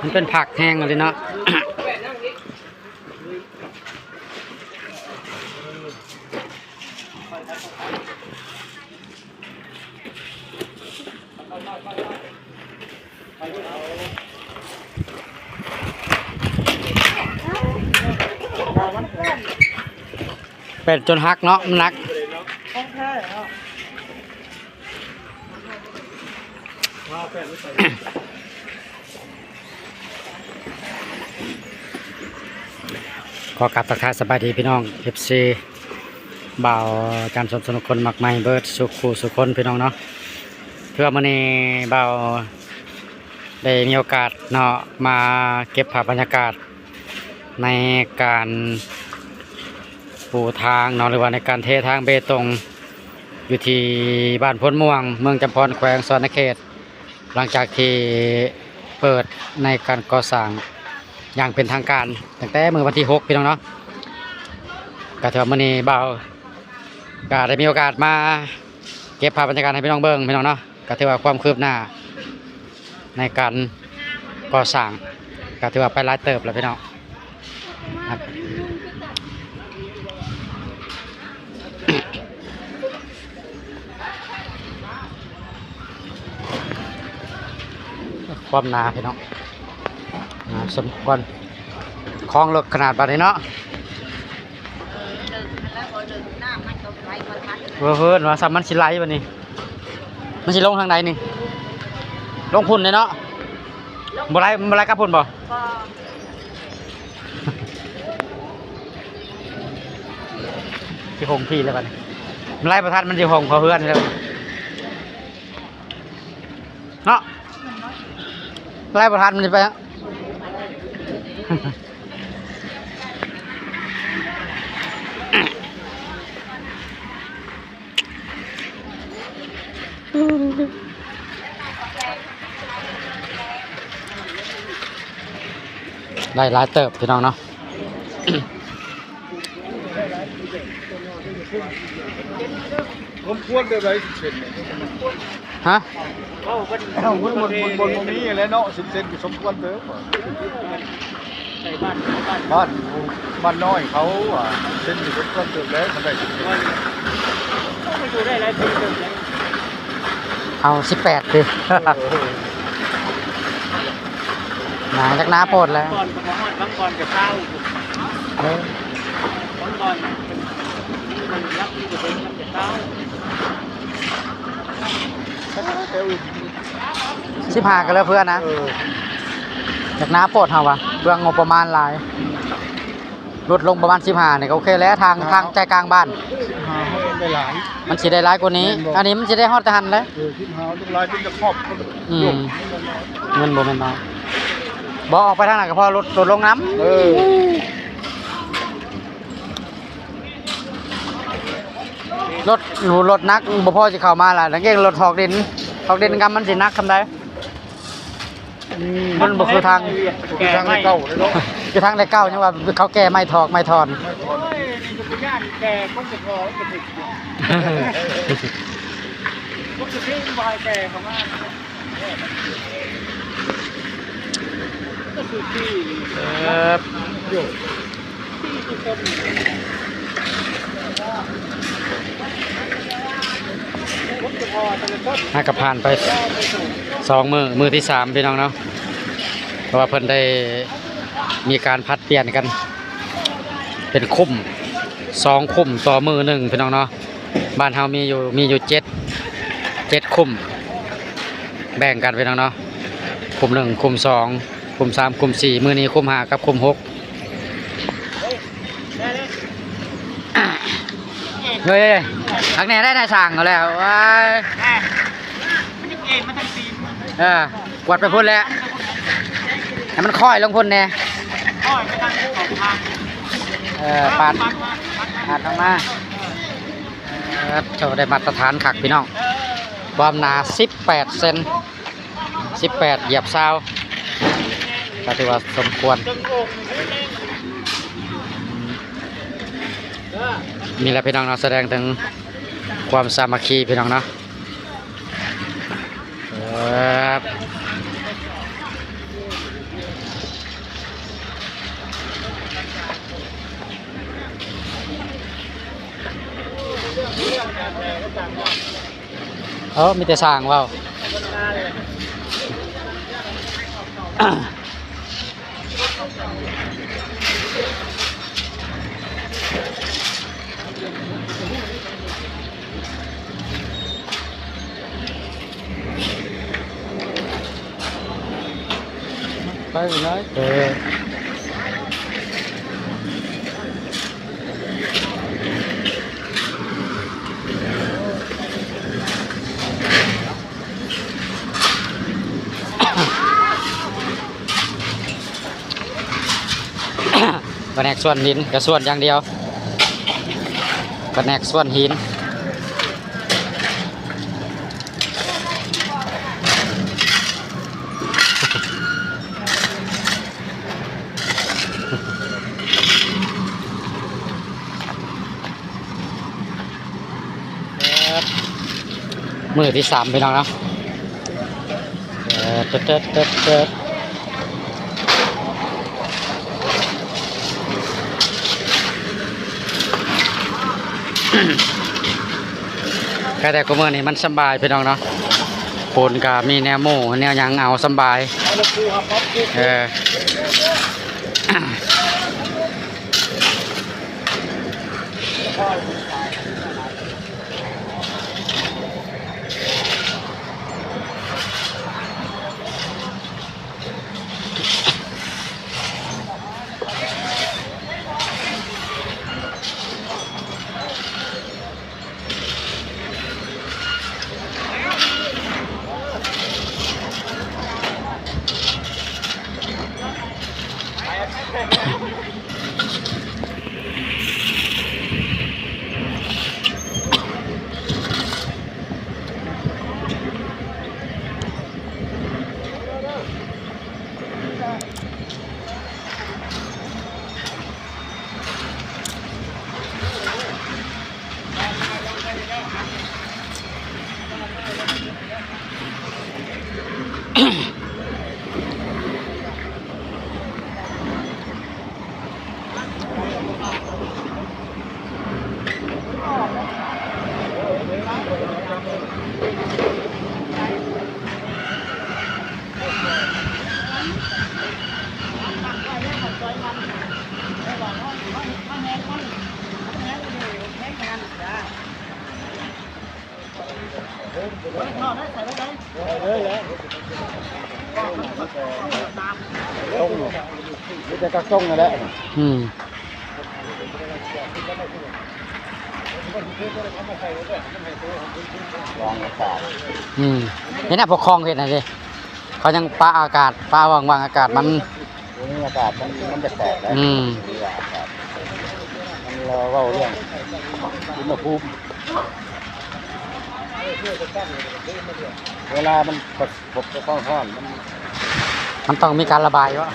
มันเป็นผักแห้งเลยเนาะเป็ดจนหักเนาะมันนักขอกลับทักทายสบายดีพี่น้อง FC บ่าวการสนุกคนมักไม่เบิร์ดสุขสุขคนพี่น้องเนาะเพื่อมื้อนี้บ่าวได้มีโอกาสเนาะมาเก็บภาพบรรยากาศในการปูทางเนาะหรือว่าในการเททางเบตงอยู่ที่บ้านพ้นม่วงเมืองจำพรแขวงสวรรณเขตหลังจากที่เปิดในการก่อสร้างอย่างเป็นทางการตั้งแต่มื้อวันที่6พี่น้องเนาะก็ถือว่ามื้อนี้บ่าวก็ได้มีโอกาสมาเก็บภาพบรรยากาศให้พี่น้องเบิ่งพี่น้องเนาะก็ถือว่าความคืบหน้าในการก่อสร้างก็ถือว่าไปหลายเติบแล้วพี่น้องความหนาพี่น้องสมควรคลองเลิกขนาดบาดนี้เนาะเฮ้ยว่าซ้ำมันสิไหลบัดนี้มันสิลงทางไหนนี่ลงพุ่นเลยเนาะบ่ไหลกับพุ่นบ่สิหงพี่แล้วบัดนี้มันไหลประทัดมันสิหงเขาเฮือนแล้วเนาะไล่ประธานมันจะไปฮะได้หลายเติบพี่น้องเนาะผมควรจะได้10 เซนฮะบนนี้แล้วเนาะ10 เซนก็สมควรเด้อบ้านน้อยเขาเส้นอยู่สมควรเด้อแล้วมันได้10 เซนไม่ดูได้หลายปีเติมเลยเอา18ดิหนาจากน้าโพดแล้วก่อนกับฮอดบางก่อนกับข้าวบางก่อนมันรักที่จะเป็นมันจะข้าว15กันแล้วเพื่อนนะจากน้าโพดเฮาวะเบื้องงบประมาณหลายลดลงประมาณ15เนี่ยก็โอเคแล้วทางใจกลางบ้านได้หลายมันสิได้หลายกว่านี้อันนี้มันสิได้ฮอดทหารแล้วหลายเป็นจะครอบเงินบ่แม่นน้อยบ่ออกไปทางไหนก็พอลดลงน้ำรถนักบ่พอสิเข้ามาล่ะดังเก่งรถถอกดินกำมันสินักทำได้มันบ่คือทางเก่าเลยเนาะคือทางได้เก่ายังว่าเขาแก้ไม่ถอกไม่ถอนโอ้ยนี่คือญาติแกคนจะพอเป็นเด็กก็คือที่บายแกของมันก็คือที่ที่ทุกคนน่าก็ผ่านไป2 มือที่3พี่น้องเนาะเพราะว่าเพิ่นได้มีการพัดเปลี่ยนกันเป็นคุ้ม2 คุ้มต่อมือ1พี่น้องเนาะบ้านเฮามีอยู่7 คุ้มแบ่งกันพี่น้องเนาะคุ้ม1คุ้ม2คุ้ม3คุ้ม4มื้อนี้คุ้ม5กับคุ้ม6เฮ้ยทักแน่ได้สั่งเอาแล้วว้ายมันยังเก่งมาทั้งปีกวาดไปพุ่นแล้วให้มันค่อยลงพุ่นแน่ค่อยไปทางของทางปาดออกมาเจ้าได้มาตรฐานขักพี่น้องความหนา18 เซน18เหยียบซาวก็ถือว่าสมควร นี่แหละพี่น้องเนาะแสดงถึงความสามัคคีพี่น้องเนาะครับมีแต่สร้างว่าว ไปไหน แผนกส่วนหินกับส่วนอย่างเดียวแผนกส่วนหินมือที่3พี่น้องเนาะเติดแต่ก็เมื่อนี้มันสบายพี่น้องเนาะฝนก็มีแนวโม่แนวหยังเอาสบายต้มนี่จะกระต้งนั่นแหละ วางอากาศ นี่นะพวกคลองเห็นอะไรดิเขายังปลาอากาศปลาวางอากาศมัน นี่อากาศมันจะแตกแล้วอากาศมันรอเว้าเรื่องอุณหภูมิเวลามันกดจะต้องห้อนมันต้องมีการระบายวะ